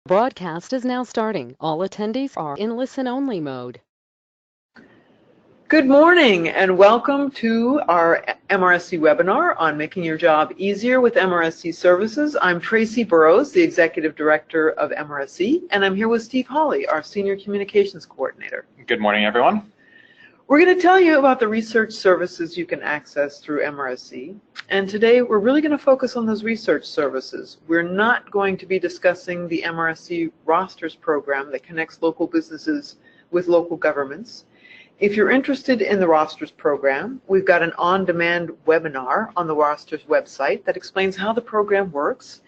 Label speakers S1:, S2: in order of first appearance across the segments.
S1: Broadcast is now starting. All attendees are in listen-only mode.
S2: Good morning and welcome to our MRSC webinar on making your job easier with MRSC services. I'm Tracy Burrows, the Executive Director of MRSC, and I'm here with Steve Hawley, our Senior Communications Coordinator.
S3: Good morning, everyone.
S2: We're going to tell you about the research services you can access through MRSC, and today we're really going to focus on those research services. We're not going to be discussing the MRSC Rosters program that connects local businesses with local governments. If you're interested in the Rosters program, we've got an on-demand webinar on the Rosters website that explains how the program works,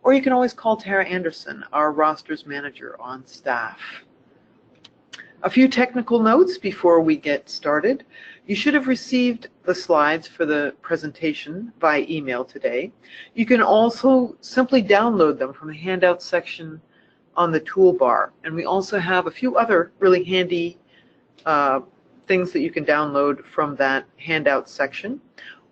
S2: or you can always call Tara Anderson, our Rosters manager on staff. A few technical notes before we get started. You should have received the slides for the presentation by email today. You can also simply download them from the handout section on the toolbar. And we also have a few other really handy things that you can download from that handout section.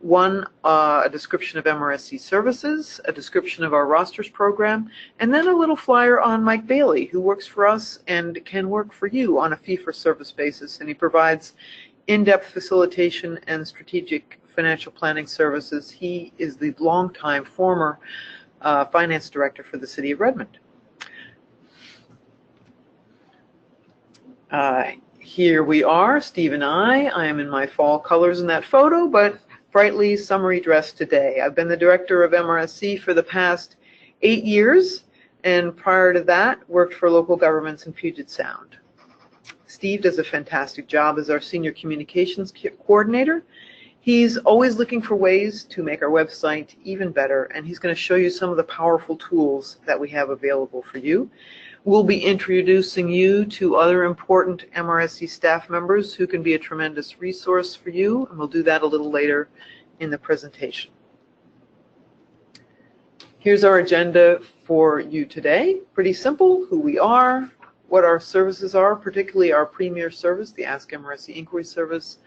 S2: One, a description of MRSC services, a description of our Rosters program, and then a little flyer on Mike Bailey, who works for us and can work for you on a fee-for-service basis, and he provides in-depth facilitation and strategic financial planning services. He is the longtime former finance director for the city of Redmond. Here we are, Steve and I. I am in my fall colors in that photo, but brightly summery dressed today. I've been the director of MRSC for the past 8 years, and prior to that, worked for local governments in Puget Sound. Steve does a fantastic job as our senior communications coordinator. He's always looking for ways to make our website even better, and he's going to show you some of the powerful tools that we have available for you. We'll be introducing you to other important MRSC staff members who can be a tremendous resource for you, and we'll do that a little later in the presentation. Here's our agenda for you today. Pretty simple: who we are, what our services are, particularly our premier service, the Ask MRSC Inquiry Service,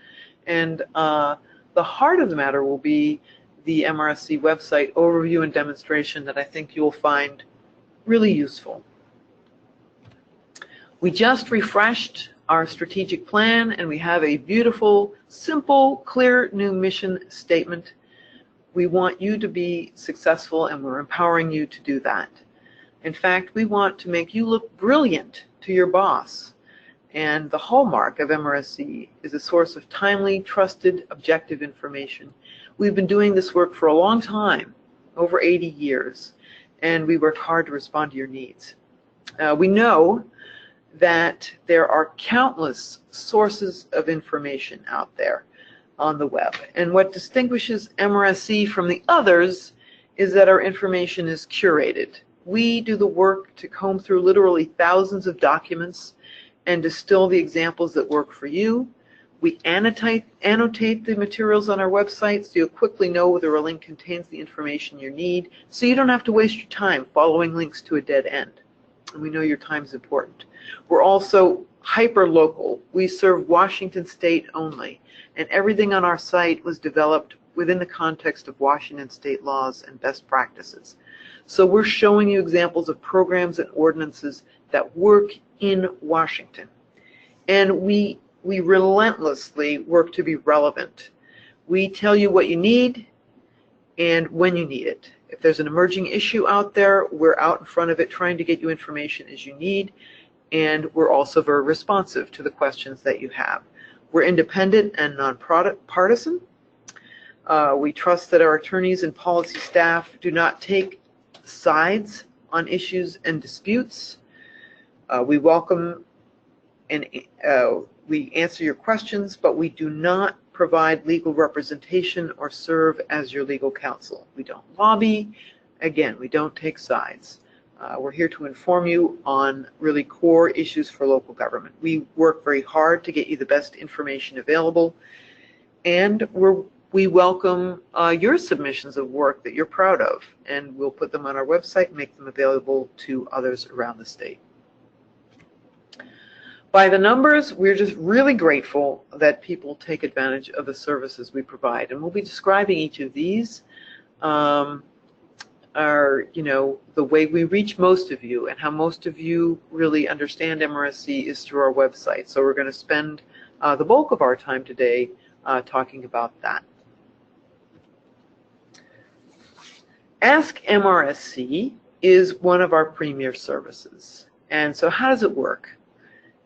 S2: and the heart of the matter will be the MRSC website overview and demonstration that I think you'll find really useful. We just refreshed our strategic plan, and we have a beautiful, simple, clear new mission statement. We want you to be successful, and we're empowering you to do that. In fact, we want to make you look brilliant to your boss. And the hallmark of MRSC is a source of timely, trusted, objective information. We've been doing this work for a long time, over 80 years, and we work hard to respond to your needs. We know that there are countless sources of information out there on the web. And what distinguishes MRSC from the others is that our information is curated. We do the work to comb through literally thousands of documents and distill the examples that work for you. We annotate the materials on our website so you'll quickly know whether a link contains the information you need, so you don't have to waste your time following links to a dead end. And we know your time is important. We're also hyper-local. We serve Washington State only, and everything on our site was developed within the context of Washington State laws and best practices. So we're showing you examples of programs and ordinances that work in Washington. And we relentlessly work to be relevant. We tell you what you need and when you need it. If there's an emerging issue out there, we're out in front of it trying to get you information as you need, and we're also very responsive to the questions that you have. We're independent and nonpartisan. We trust that our attorneys and policy staff do not take sides on issues and disputes. We welcome and we answer your questions, but we do not provide legal representation or serve as your legal counsel. We don't lobby. Again, we don't take sides. We're here to inform you on really core issues for local government. We work very hard to get you the best information available, and we welcome your submissions of work that you're proud of, and we'll put them on our website and make them available to others around the state. By the numbers, we're just really grateful that people take advantage of the services we provide, and we'll be describing each of these are, the way we reach most of you, and how most of you really understand MRSC is through our website. So we're going to spend the bulk of our time today talking about that. Ask MRSC is one of our premier services. And so how does it work?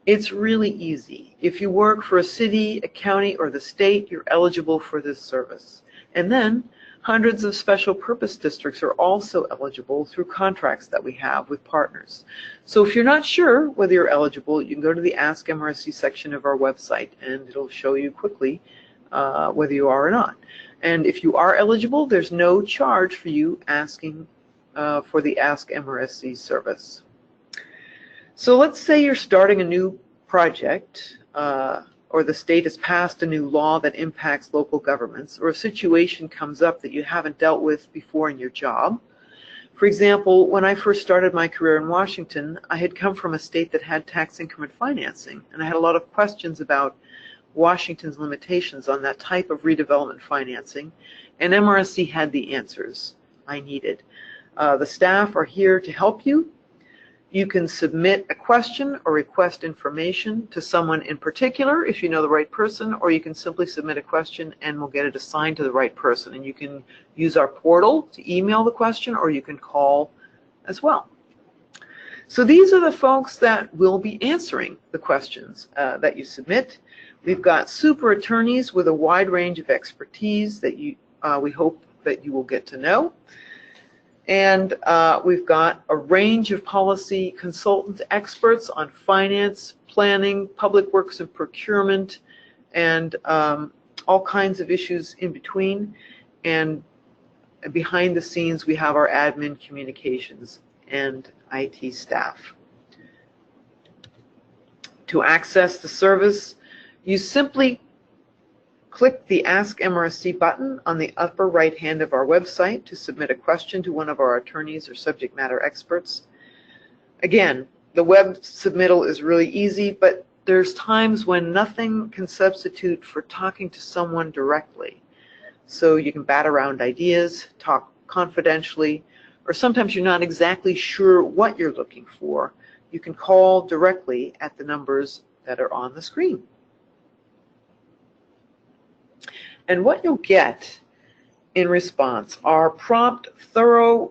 S2: It's really easy. If you work for a city, a county, or the state, you're eligible for this service. And then hundreds of special purpose districts are also eligible through contracts that we have with partners. So if you're not sure whether you're eligible, you can go to the Ask MRSC section of our website, and it'll show you quickly whether you are or not. And if you are eligible, there's no charge for you asking for the Ask MRSC service. So let's say you're starting a new project, or the state has passed a new law that impacts local governments, or a situation comes up that you haven't dealt with before in your job. For example, when I first started my career in Washington, I had come from a state that had tax increment financing, and I had a lot of questions about Washington's limitations on that type of redevelopment financing, and MRSC had the answers I needed. The staff are here to help you. You can submit a question or request information to someone in particular if you know the right person, or you can simply submit a question and we'll get it assigned to the right person. And you can use our portal to email the question, or you can call as well. So these are the folks that will be answering the questions that you submit. We've got super attorneys with a wide range of expertise that we hope that you will get to know. And we've got a range of policy consultant experts on finance, planning, public works and procurement, and all kinds of issues in between. And behind the scenes, we have our admin, communications, and IT staff. To access the service, you simply click the Ask MRSC button on the upper right hand of our website to submit a question to one of our attorneys or subject matter experts. Again, the web submittal is really easy, but there's times when nothing can substitute for talking to someone directly. So you can bat around ideas, talk confidentially, or sometimes you're not exactly sure what you're looking for. You can call directly at the numbers that are on the screen. And what you'll get in response are prompt, thorough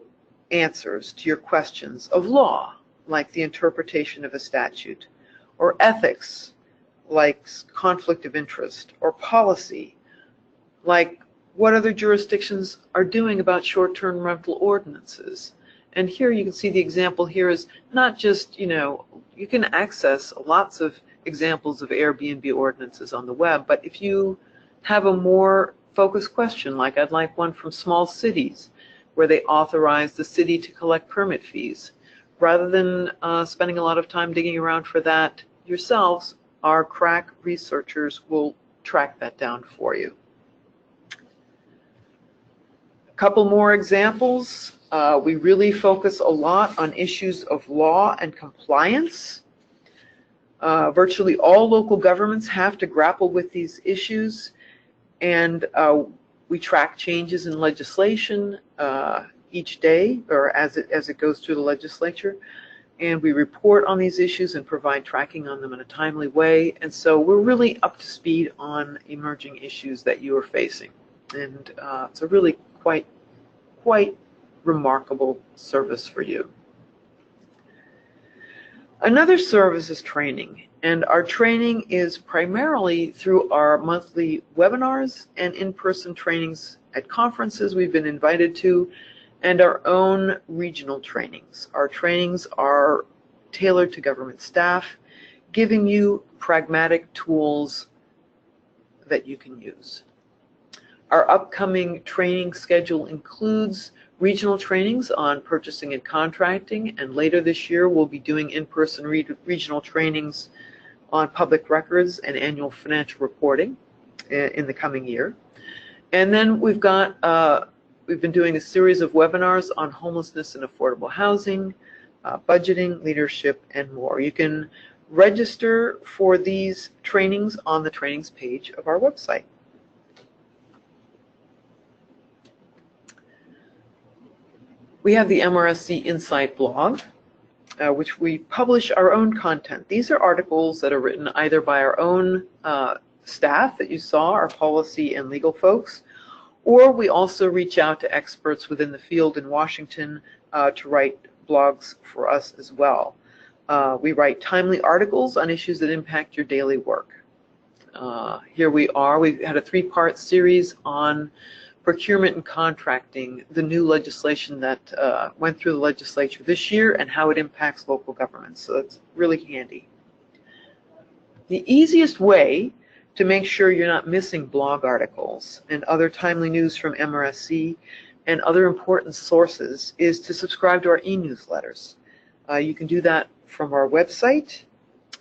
S2: answers to your questions of law, like the interpretation of a statute, or ethics, like conflict of interest, or policy, like what other jurisdictions are doing about short-term rental ordinances. And here you can see the example here is not just, you can access lots of examples of Airbnb ordinances on the web, but if you have a more focused question, like I'd like one from small cities where they authorize the city to collect permit fees, rather than spending a lot of time digging around for that yourselves, our crack researchers will track that down for you. A couple more examples. We really focus a lot on issues of law and compliance. Virtually all local governments have to grapple with these issues, and we track changes in legislation each day, or as it goes through the legislature, and we report on these issues and provide tracking on them in a timely way. And so we're really up to speed on emerging issues that you are facing, and it's a really quite remarkable service for you. Another service is training, and our training is primarily through our monthly webinars and in-person trainings at conferences we've been invited to, and our own regional trainings. Our trainings are tailored to government staff, giving you pragmatic tools that you can use. Our upcoming training schedule includes regional trainings on purchasing and contracting, and later this year we'll be doing in-person regional trainings on public records and annual financial reporting in the coming year. And then we've been doing a series of webinars on homelessness and affordable housing, budgeting, leadership, and more. You can register for these trainings on the trainings page of our website. We have the MRSC Insight blog, which we publish our own content. These are articles that are written either by our own staff that you saw, our policy and legal folks, or we also reach out to experts within the field in Washington to write blogs for us as well. We write timely articles on issues that impact your daily work. Here we are. We've had a 3-part series on procurement and contracting, the new legislation that went through the legislature this year and how it impacts local governments. So that's really handy. The easiest way to make sure you're not missing blog articles and other timely news from MRSC and other important sources is to subscribe to our e-newsletters. You can do that from our website,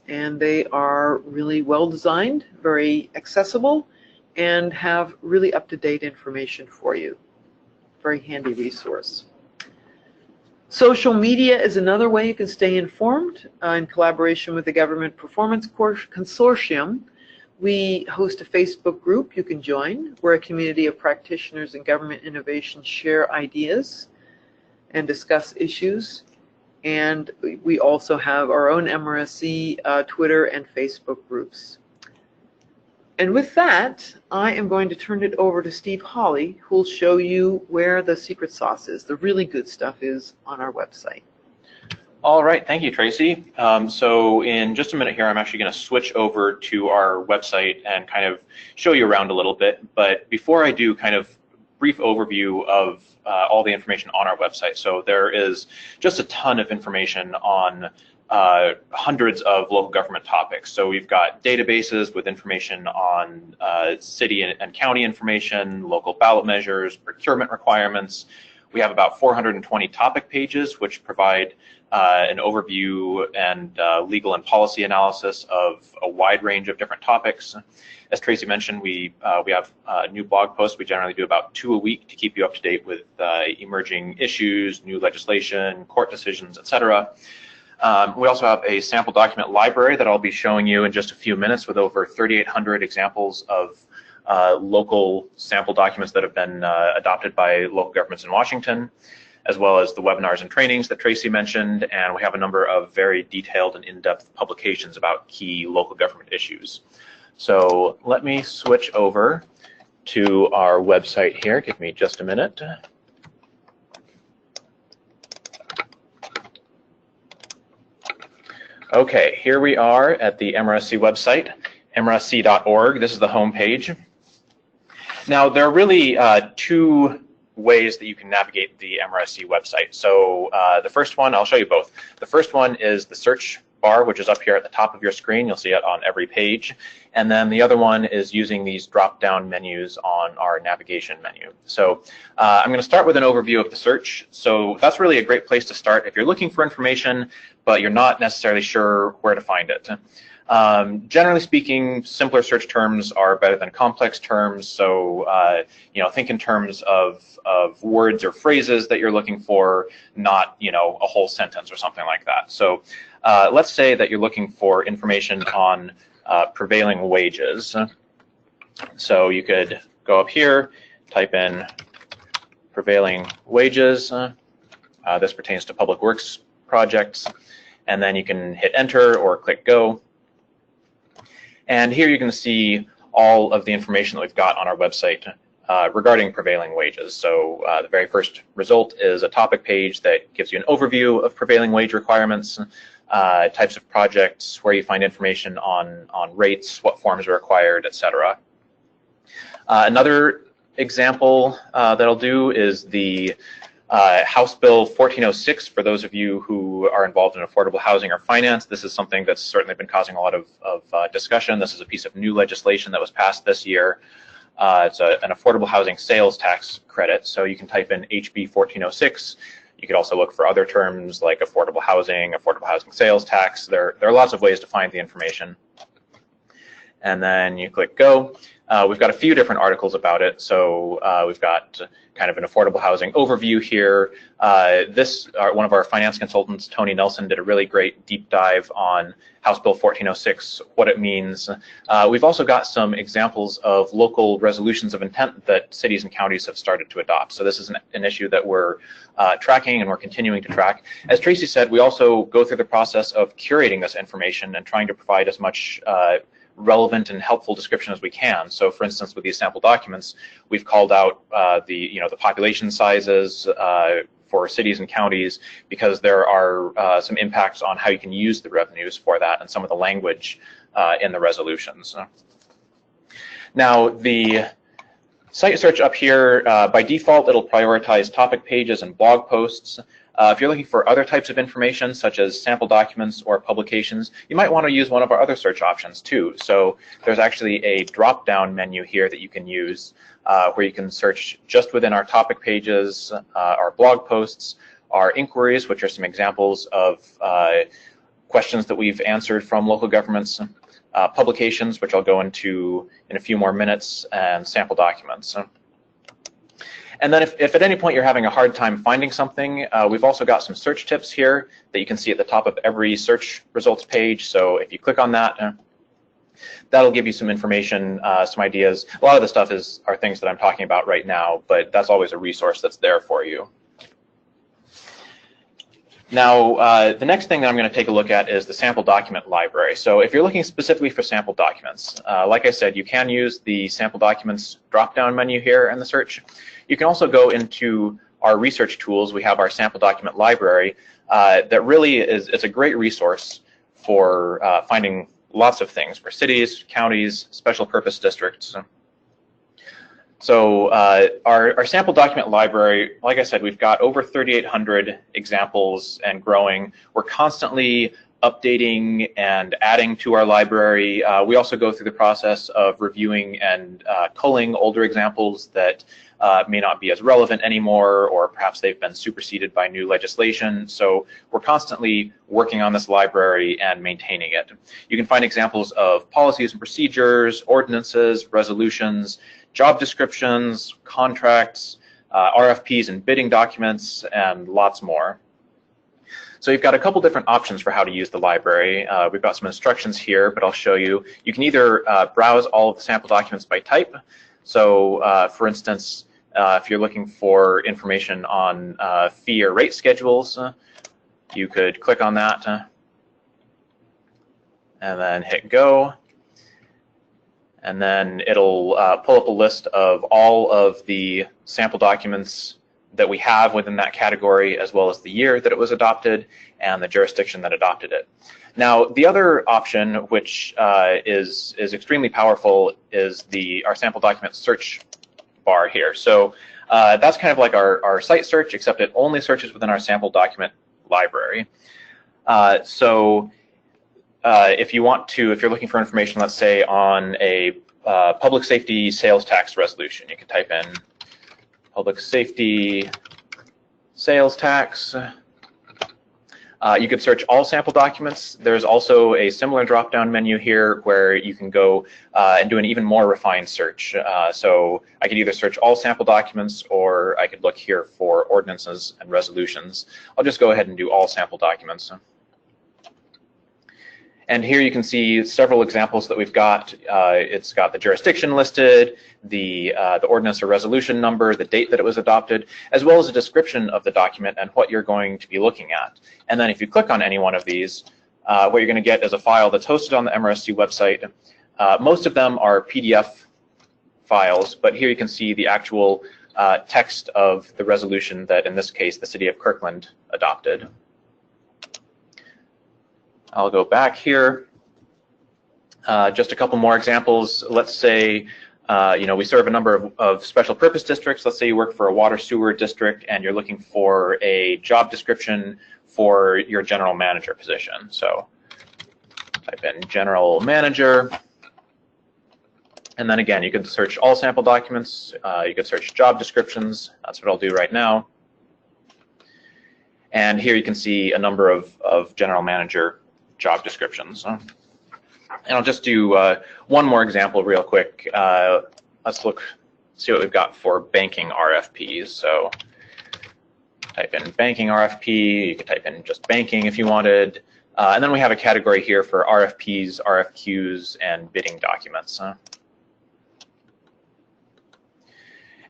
S2: and they are really well designed, very accessible, and have really up-to-date information for you. Very handy resource. Social media is another way you can stay informed. In collaboration with the Government Performance Consortium, we host a Facebook group you can join, where a community of practitioners in government innovation share ideas and discuss issues. And we also have our own MRSC Twitter and Facebook groups. And with that, I am going to turn it over to Steve Hawley, who will show you where the secret sauce is, the really good stuff is on our website.
S3: All right, thank you, Tracy. So in just a minute here, I'm actually going to switch over to our website and kind of show you around a little bit. But before I do, kind of brief overview of all the information on our website. So there is just a ton of information on hundreds of local government topics. So we've got databases with information on city and county information, local ballot measures, procurement requirements. We have about 420 topic pages, which provide an overview and legal and policy analysis of a wide range of different topics. As Tracy mentioned, we have new blog posts. We generally do about 2 a week to keep you up to date with emerging issues, new legislation, court decisions, etc. We also have a sample document library that I'll be showing you in just a few minutes with over 3,800 examples of local sample documents that have been adopted by local governments in Washington, as well as the webinars and trainings that Tracy mentioned, and we have a number of very detailed and in-depth publications about key local government issues. So let me switch over to our website here. Give me just a minute. Okay, here we are at the MRSC website, mrsc.org. This is the home page. Now, there are really 2 ways that you can navigate the MRSC website. So the first one, I'll show you both. The first one is the search bar, which is up here at the top of your screen. You'll see it on every page. And then the other one is using these drop-down menus on our navigation menu. So I'm going to start with an overview of the search. So that's really a great place to start if you're looking for information, but you're not necessarily sure where to find it. Generally speaking, simpler search terms are better than complex terms. So, think in terms of words or phrases that you're looking for, not, a whole sentence or something like that. So, let's say that you're looking for information on prevailing wages. So you could go up here, type in prevailing wages. This pertains to public works projects. And then you can hit enter or click go. And here you're going to see all of the information that we've got on our website regarding prevailing wages. So the very first result is a topic page that gives you an overview of prevailing wage requirements, types of projects, where you find information on rates, what forms are required, etc. Another example that I'll do is the House Bill 1406, for those of you who are involved in affordable housing or finance. This is something that's certainly been causing a lot of discussion. This is a piece of new legislation that was passed this year. It's an affordable housing sales tax credit, so you can type in HB 1406. You could also look for other terms like affordable housing sales tax. There are lots of ways to find the information. and then you click go. We've got a few different articles about it. So we've got kind of an affordable housing overview here. One of our finance consultants, Tony Nelson, did a really great deep dive on House Bill 1406, what it means. We've also got some examples of local resolutions of intent that cities and counties have started to adopt. So this is an issue that we're tracking and we're continuing to track. As Tracy said, we also go through the process of curating this information and trying to provide as much relevant and helpful description as we can. So for instance, with these sample documents, we've called out the population sizes for cities and counties because there are some impacts on how you can use the revenues for that and some of the language in the resolutions. Now the site search up here, by default, it'll prioritize topic pages and blog posts. If you're looking for other types of information, such as sample documents or publications, you might want to use one of our other search options too. So there's actually a drop-down menu here that you can use where you can search just within our topic pages, our blog posts, our inquiries, which are some examples of questions that we've answered from local governments, publications, which I'll go into in a few more minutes, and sample documents. And then if at any point you're having a hard time finding something, we've also got some search tips here that you can see at the top of every search results page. So if you click on that, that'll give you some information, some ideas. A lot of the stuff are things that I'm talking about right now, but that's always a resource that's there for you. Now, the next thing that I'm going to take a look at is the sample document library. So if you're looking specifically for sample documents, like I said, you can use the sample documents drop-down menu here in the search. You can also go into our research tools. We have our sample document library that really it's a great resource for finding lots of things for cities, counties, special purpose districts. So our sample document library, like I said, we've got over 3,800 examples and growing. We're constantly updating and adding to our library. We also go through the process of reviewing and culling older examples that may not be as relevant anymore, or perhaps they've been superseded by new legislation. So we're constantly working on this library and maintaining it. You can find examples of policies and procedures, ordinances, resolutions, job descriptions, contracts, RFPs and bidding documents, and lots more. So you've got a couple different options for how to use the library. We've got some instructions here, but I'll show you. You can either browse all of the sample documents by type. So for instance, if you're looking for information on fee or rate schedules, you could click on that and then hit go. And then it'll pull up a list of all of the sample documents that we have within that category, as well as the year that it was adopted and the jurisdiction that adopted it. Now, the other option, which is extremely powerful, is our sample document search bar here. So that's kind of like our site search, except it only searches within our sample document library. If you're looking for information, let's say on a public safety sales tax resolution, you can type in public safety sales tax. You could search all sample documents. There's also a similar drop-down menu here where you can go and do an even more refined search. So I could either search all sample documents, or I could look here for ordinances and resolutions. I'll just go ahead and do all sample documents. And here you can see several examples that we've got. It's got the jurisdiction listed, the ordinance or resolution number, the date that it was adopted, as well as a description of the document and what you're going to be looking at. And then if you click on any one of these, what you're going to get is a file that's hosted on the MRSC website. Most of them are PDF files, but here you can see the actual text of the resolution that, in this case, the city of Kirkland adopted. I'll go back here. Just a couple more examples. Let's say we serve a number of special purpose districts. Let's say you work for a water sewer district and you're looking for a job description for your general manager position. So type in general manager. And then again, you can search all sample documents. You can search job descriptions. That's what I'll do right now. And here you can see a number of general manager job descriptions. And I'll just do one more example real quick. Let's see what we've got for banking RFPs. So type in banking RFP, you could type in just banking if you wanted. And then we have a category here for RFPs, RFQs, and bidding documents.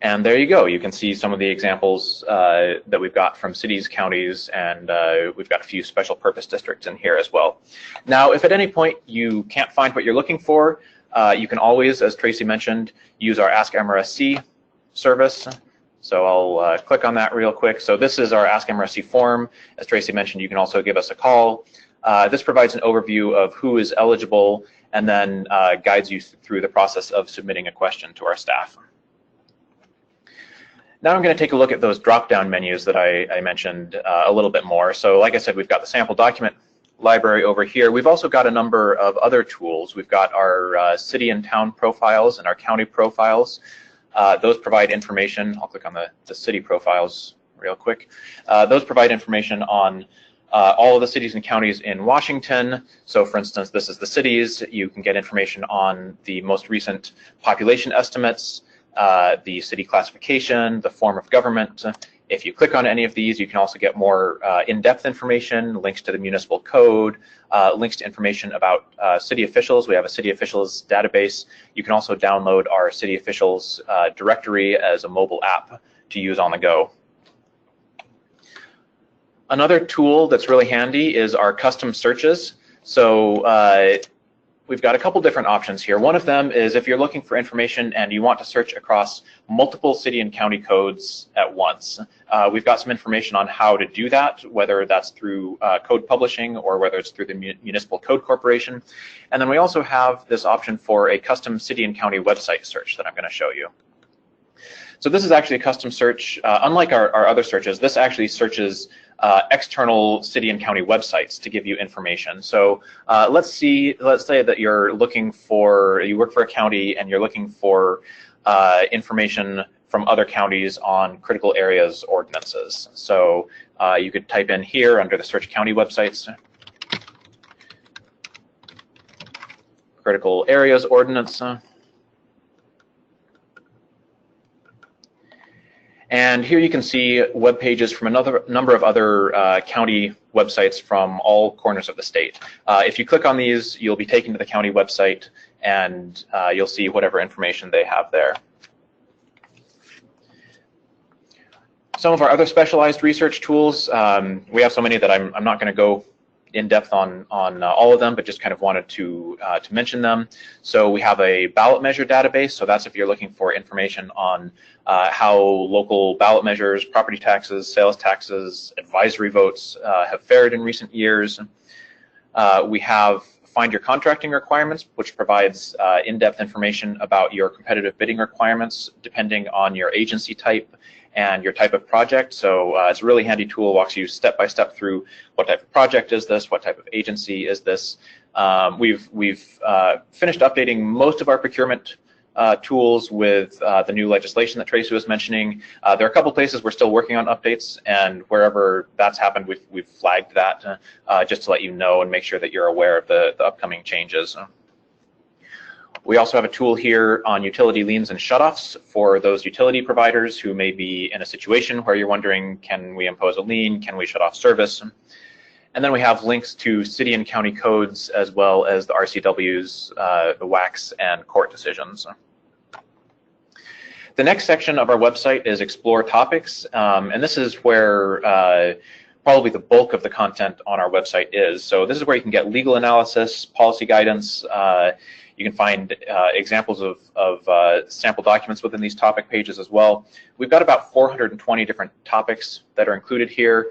S3: And there you go. You can see some of the examples that we've got from cities, counties, and we've got a few special purpose districts in here as well. Now, if at any point you can't find what you're looking for, you can always, as Tracy mentioned, use our Ask MRSC service. So I'll click on that real quick. So this is our Ask MRSC form. As Tracy mentioned, you can also give us a call. This provides an overview of who is eligible and then guides you through the process of submitting a question to our staff. Now I'm going to take a look at those drop-down menus that I mentioned a little bit more. So like I said, we've got the sample document library over here. We've also got a number of other tools. We've got our city and town profiles and our county profiles. Those provide information. I'll click on the city profiles real quick. Those provide information on all of the cities and counties in Washington. So for instance, this is the cities. You can get information on the most recent population estimates, the city classification, the form of government. If you click on any of these, you can also get more in-depth information, links to the municipal code, links to information about city officials. We have a city officials database. You can also download our city officials directory as a mobile app to use on the go. Another tool that's really handy is our custom searches. So we've got a couple different options here. One of them is if you're looking for information and you want to search across multiple city and county codes at once. We've got some information on how to do that, whether that's through code publishing or whether it's through the Municipal Code Corporation. And then we also have this option for a custom city and county website search that I'm going to show you. So this is actually a custom search. Unlike our other searches, this actually searches external city and county websites to give you information. So let's say that you're looking for, you work for a county and you're looking for information from other counties on critical areas ordinances. So you could type in here under the search county websites, critical areas ordinance. And here you can see web pages from another number of other county websites from all corners of the state. If you click on these, you'll be taken to the county website and you'll see whatever information they have there. Some of our other specialized research tools, we have so many that I'm not going to go in depth on all of them, but just kind of wanted to mention them. So we have a ballot measure database. So that's if you're looking for information on how local ballot measures, property taxes, sales taxes, advisory votes have fared in recent years. We have Find Your Contracting Requirements, which provides in-depth information about your competitive bidding requirements depending on your agency type and your type of project. So it's a really handy tool, walks you step by step through what type of project is this, what type of agency is this. We've finished updating most of our procurement tools with the new legislation that Tracy was mentioning. There are a couple places we're still working on updates, and wherever that's happened, we've flagged that just to let you know and make sure that you're aware of the upcoming changes. We also have a tool here on utility liens and shutoffs for those utility providers who may be in a situation where you're wondering, can we impose a lien, can we shut off service? And then we have links to city and county codes as well as the RCWs, the WACs, and court decisions. The next section of our website is Explore Topics, and this is where probably the bulk of the content on our website is. So this is where you can get legal analysis, policy guidance. You can find examples of sample documents within these topic pages as well. We've got about 420 different topics that are included here.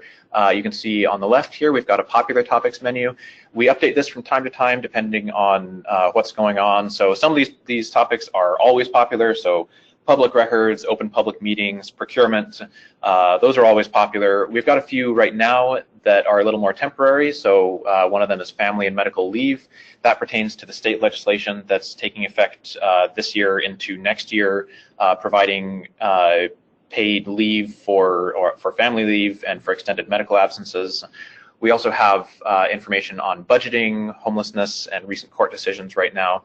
S3: You can see on the left here, we've got a popular topics menu. We update this from time to time depending on what's going on. So some of these topics are always popular. So public records, open public meetings, procurement, those are always popular. We've got a few right now that are a little more temporary. So one of them is family and medical leave. That pertains to the state legislation that's taking effect this year into next year, providing paid leave for family leave and for extended medical absences. We also have information on budgeting, homelessness, and recent court decisions right now.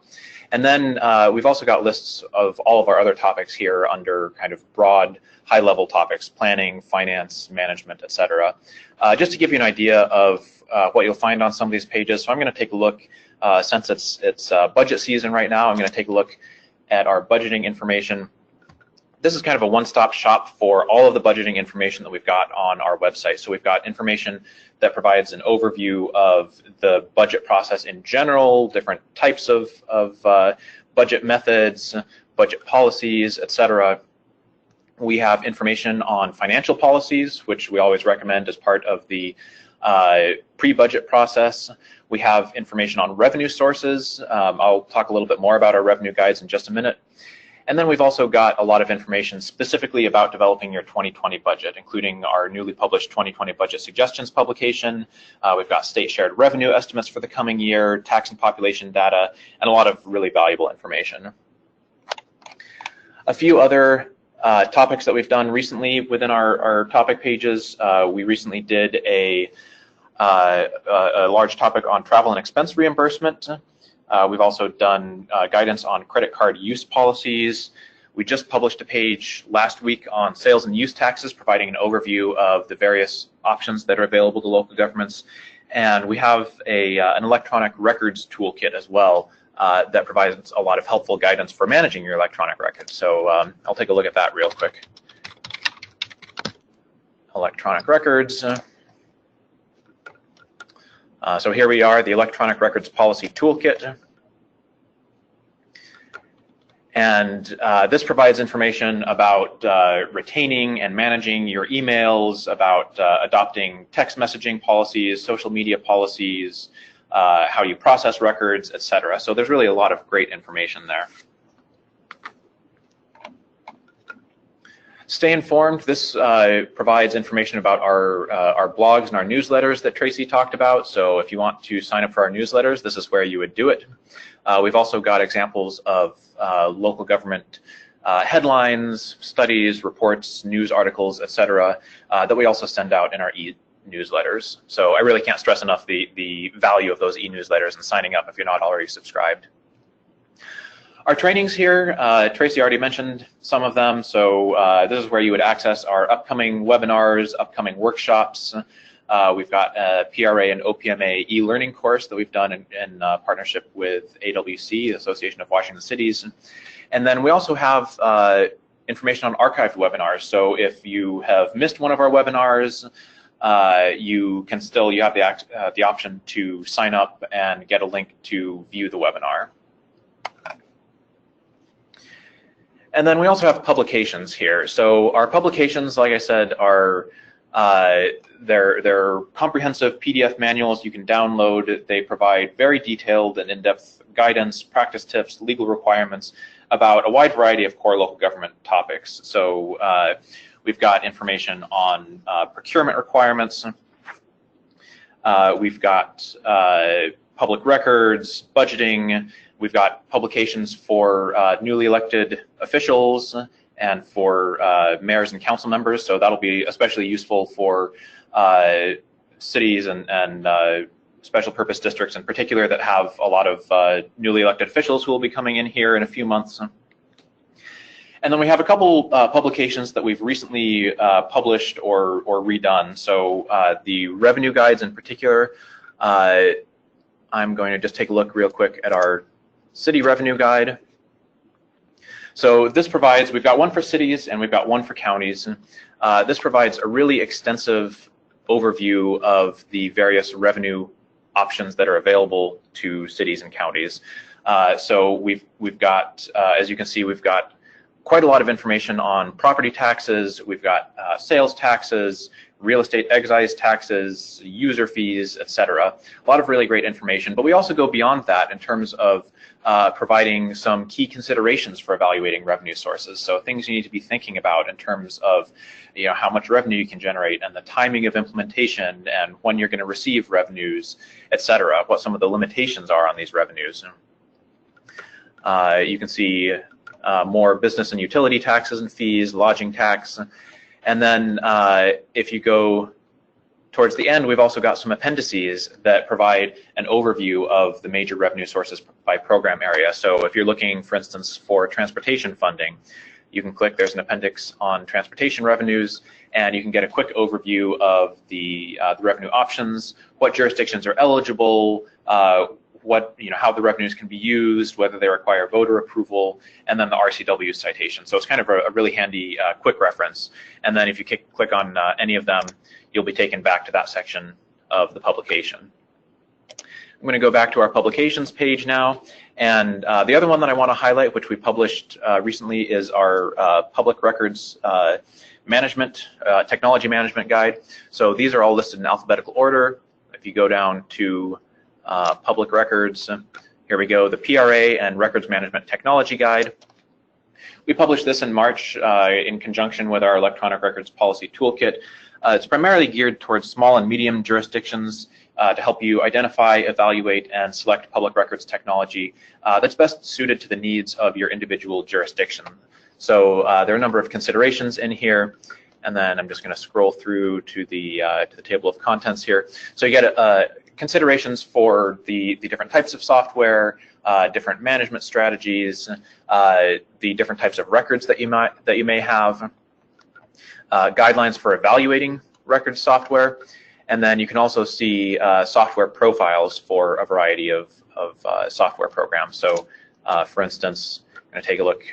S3: And then we've also got lists of all of our other topics here under kind of broad, high-level topics: planning, finance, management, etc. Just to give you an idea of what you'll find on some of these pages. So I'm going to take a look, since it's budget season right now, I'm going to take a look at our budgeting information. This is kind of a one-stop shop for all of the budgeting information that we've got on our website. So we've got information that provides an overview of the budget process in general, different types of budget methods, budget policies, etc. We have information on financial policies, which we always recommend as part of the pre-budget process. We have information on revenue sources. I'll talk a little bit more about our revenue guides in just a minute. And then we've also got a lot of information specifically about developing your 2020 budget, including our newly published 2020 Budget Suggestions publication. We've got state shared revenue estimates for the coming year, tax and population data, and a lot of really valuable information. A few other topics that we've done recently within our topic pages. We recently did a large topic on travel and expense reimbursement. We've also done guidance on credit card use policies. We just published a page last week on sales and use taxes, providing an overview of the various options that are available to local governments. And we have an electronic records toolkit as well that provides a lot of helpful guidance for managing your electronic records. So I'll take a look at that real quick. Electronic records. So here we are, the Electronic Records Policy Toolkit. And this provides information about retaining and managing your emails, about adopting text messaging policies, social media policies, how you process records, etc. So there's really a lot of great information there. Stay informed. This provides information about our blogs and our newsletters that Tracy talked about. So if you want to sign up for our newsletters, this is where you would do it. We've also got examples of local government headlines, studies, reports, news articles, etc. That we also send out in our e-newsletters. So I really can't stress enough the value of those e-newsletters and signing up if you're not already subscribed. Our trainings here, Tracy already mentioned some of them, so this is where you would access our upcoming webinars, upcoming workshops. We've got a PRA and OPMA e-learning course that we've done in partnership with AWC, Association of Washington Cities. And then we also have information on archived webinars. So if you have missed one of our webinars, you have the option to sign up and get a link to view the webinar. And then we also have publications here. So our publications, like I said, are they're comprehensive PDF manuals you can download. They provide very detailed and in-depth guidance, practice tips, legal requirements about a wide variety of core local government topics. So we've got information on procurement requirements. We've got public records, budgeting. We've got publications for newly elected officials and for mayors and council members, so that'll be especially useful for cities and special purpose districts in particular that have a lot of newly elected officials who will be coming in here in a few months. And then we have a couple publications that we've recently published or redone. So the revenue guides in particular, I'm going to just take a look real quick at our city revenue guide. So this provides, we've got one for cities and we've got one for counties. This provides a really extensive overview of the various revenue options that are available to cities and counties. So we've got, as you can see, we've got quite a lot of information on property taxes. We've got sales taxes, real estate excise taxes, user fees, etc. A lot of really great information, but we also go beyond that in terms of providing some key considerations for evaluating revenue sources. So things you need to be thinking about in terms of, you know, how much revenue you can generate and the timing of implementation and when you're going to receive revenues, etc. What some of the limitations are on these revenues. You can see more business and utility taxes and fees, lodging tax, and then if you go towards the end, we've also got some appendices that provide an overview of the major revenue sources by program area. So if you're looking, for instance, for transportation funding, you can click, there's an appendix on transportation revenues, and you can get a quick overview of the revenue options, what jurisdictions are eligible, how the revenues can be used, whether they require voter approval, and then the RCW citation. So it's kind of a really handy quick reference. And then if you click on any of them, you'll be taken back to that section of the publication. I'm going to go back to our publications page now. And the other one that I want to highlight, which we published recently, is our public records management, technology management guide. So these are all listed in alphabetical order. If you go down to public records, here we go, the PRA and Records Management Technology Guide. We published this in March in conjunction with our Electronic Records Policy Toolkit. It's primarily geared towards small and medium jurisdictions to help you identify, evaluate, and select public records technology that's best suited to the needs of your individual jurisdiction. So there are a number of considerations in here, and then I'm just going to scroll through to the table of contents here. So you get considerations for the different types of software, different management strategies, the different types of records that you may have, guidelines for evaluating record software, and then you can also see software profiles for a variety of software programs. So for instance, I'm going to take a look.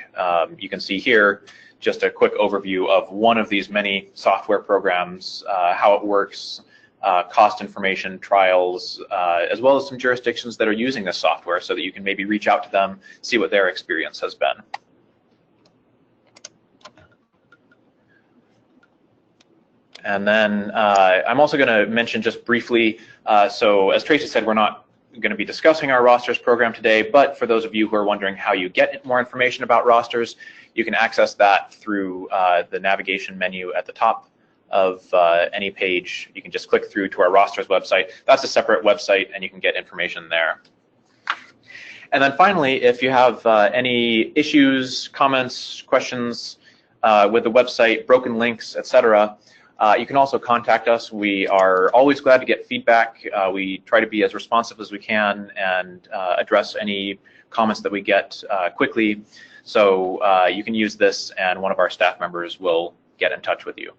S3: You can see here just a quick overview of one of these many software programs, how it works, cost information, trials, as well as some jurisdictions that are using this software so that you can maybe reach out to them, see what their experience has been. And then I'm also going to mention just briefly, so as Tracy said, we're not going to be discussing our rosters program today, but for those of you who are wondering how you get more information about rosters, you can access that through the navigation menu at the top of any page. You can just click through to our rosters website. That's a separate website, and you can get information there. And then finally, if you have any issues, comments, questions with the website, broken links, etc., you can also contact us. We are always glad to get feedback. We try to be as responsive as we can and address any comments that we get quickly. So you can use this, and one of our staff members will get in touch with you.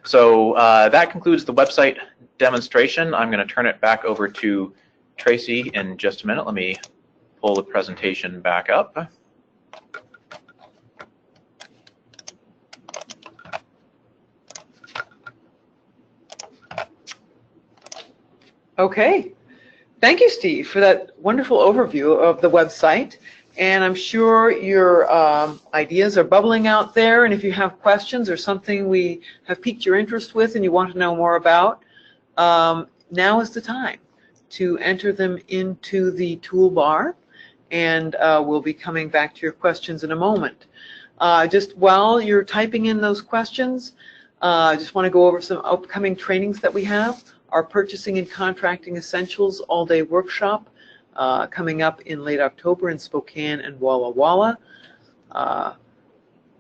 S3: So that concludes the website demonstration. I'm going to turn it back over to Tracy in just a minute. Let me pull the presentation back up.
S2: Okay, thank you, Steve, for that wonderful overview of the website. And I'm sure your ideas are bubbling out there. And if you have questions or something we have piqued your interest with and you want to know more about, now is the time to enter them into the toolbar. And we'll be coming back to your questions in a moment. Just while you're typing in those questions, I just want to go over some upcoming trainings that we have. Our Purchasing and Contracting Essentials all-day workshop coming up in late October in Spokane and Walla Walla.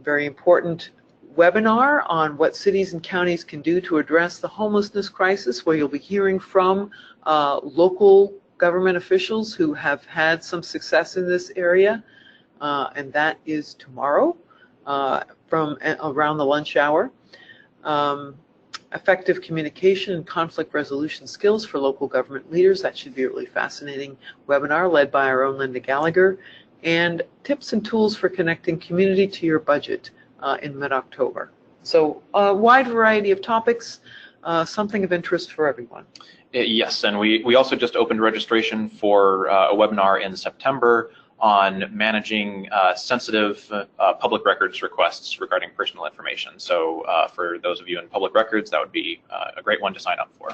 S2: Very important webinar on what cities and counties can do to address the homelessness crisis, where you'll be hearing from local government officials who have had some success in this area, and that is tomorrow from around the lunch hour. Effective communication and conflict resolution skills for local government leaders. That should be a really fascinating webinar led by our own Linda Gallagher. And tips and tools for connecting community to your budget in mid-October. So a wide variety of topics, something of interest for everyone.
S3: Yes, and we also just opened registration for a webinar in September on managing sensitive public records requests regarding personal information. So for those of you in public records, that would be a great one to sign up for.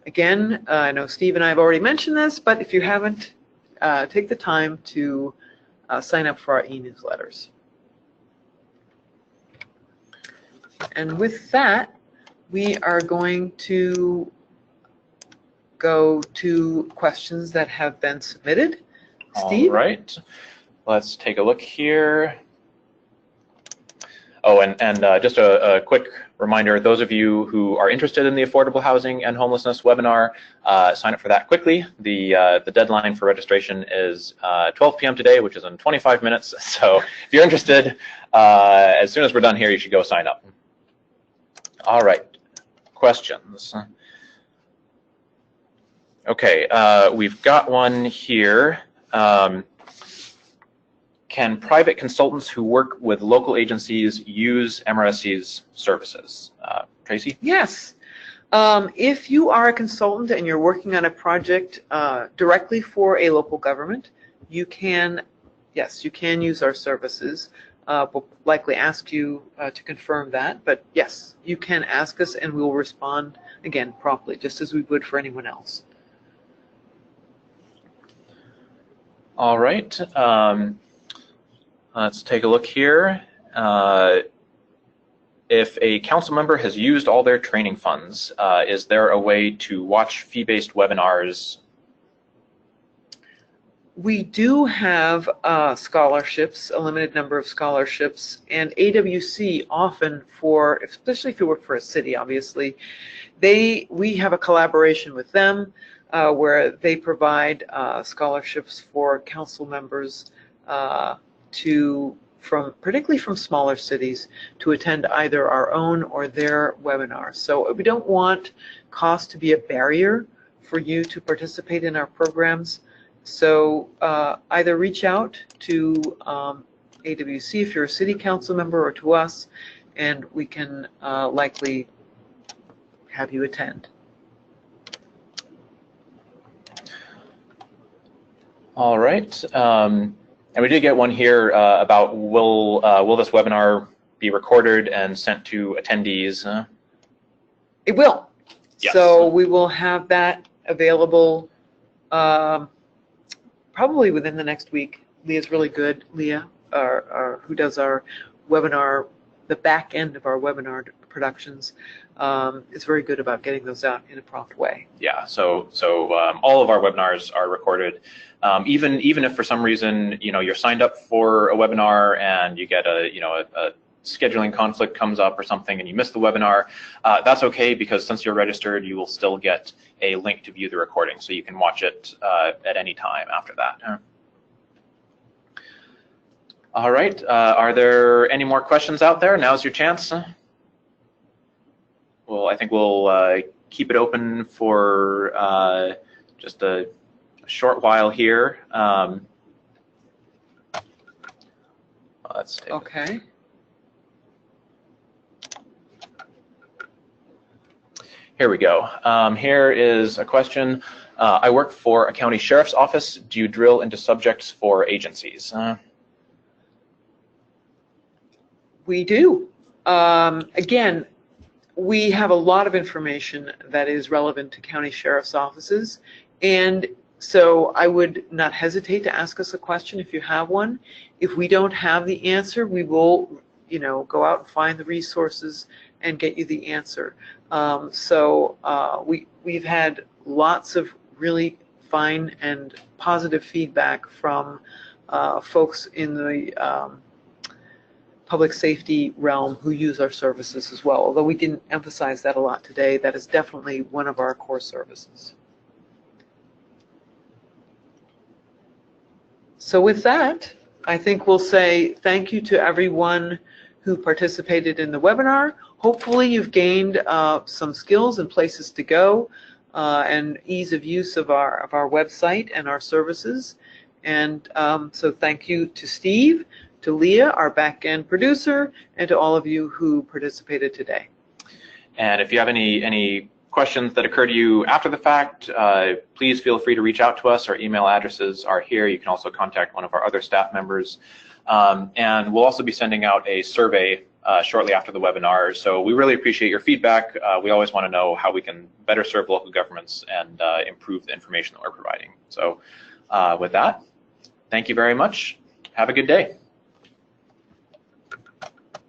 S2: Again, I know Steve and I have already mentioned this, but if you haven't, take the time to sign up for our e-newsletters. And with that, we are going to go to questions that have been submitted. Steve?
S3: All right, let's take a look here. Oh, and just a quick Reminder, those of you who are interested in the Affordable Housing and Homelessness webinar, sign up for that quickly. The deadline for registration is 12 p.m. today, which is in 25 minutes. So if you're interested, as soon as we're done here, you should go sign up. All right, questions? Okay, we've got one here. Can private consultants who work with local agencies use MRSC's services? Tracy?
S2: Yes. If you are a consultant and you're working on a project directly for a local government, you can, yes, you can use our services. We'll likely ask you to confirm that, but yes, you can ask us and we'll respond, again, promptly, just as we would for anyone else.
S3: All right. Let's take a look here. If a council member has used all their training funds, is there a way to watch fee-based webinars?
S2: We do have scholarships, a limited number of scholarships, and AWC often for, especially if you work for a city, obviously, we have a collaboration with them where they provide scholarships for council members particularly from smaller cities, to attend either our own or their webinars. So we don't want cost to be a barrier for you to participate in our programs. So either reach out to AWC if you're a city council member, or to us, and we can likely have you attend.
S3: All right. And we did get one here about will this webinar be recorded and sent to attendees?
S2: It will.
S3: Yes.
S2: So we will have that available probably within the next week. Leah's really good. Leah, who does our webinar, the back end of our webinar productions, is very good about getting those out in a prompt way.
S3: Yeah. So all of our webinars are recorded. Even if for some reason you're signed up for a webinar and you get a scheduling conflict comes up or something and you miss the webinar, that's okay, because since you're registered, you will still get a link to view the recording, so you can watch it at any time after that. All right. Are there any more questions out there? Now's your chance. Well, I think we'll keep it open for just a short while here. Let's take
S2: Okay.
S3: Here we go. Here is a question. I work for a county sheriff's office. Do you drill into subjects for agencies?
S2: We do. Again, we have a lot of information that is relevant to county sheriff's offices, and so I would not hesitate to ask us a question if you have one. If we don't have the answer, we will, go out and find the resources and get you the answer. We've had lots of really fine and positive feedback from folks in the public safety realm who use our services as well. Although we didn't emphasize that a lot today, that is definitely one of our core services. So with that, I think we'll say thank you to everyone who participated in the webinar. Hopefully you've gained some skills and places to go and ease of use of our website and our services. And so thank you to Steve, to Leah, our back-end producer, and to all of you who participated today.
S3: And if you have any questions that occur to you after the fact, please feel free to reach out to us. Our email addresses are here. You can also contact one of our other staff members. And we'll also be sending out a survey shortly after the webinar. So we really appreciate your feedback. We always want to know how we can better serve local governments and improve the information that we're providing. So with that, thank you very much. Have a good day.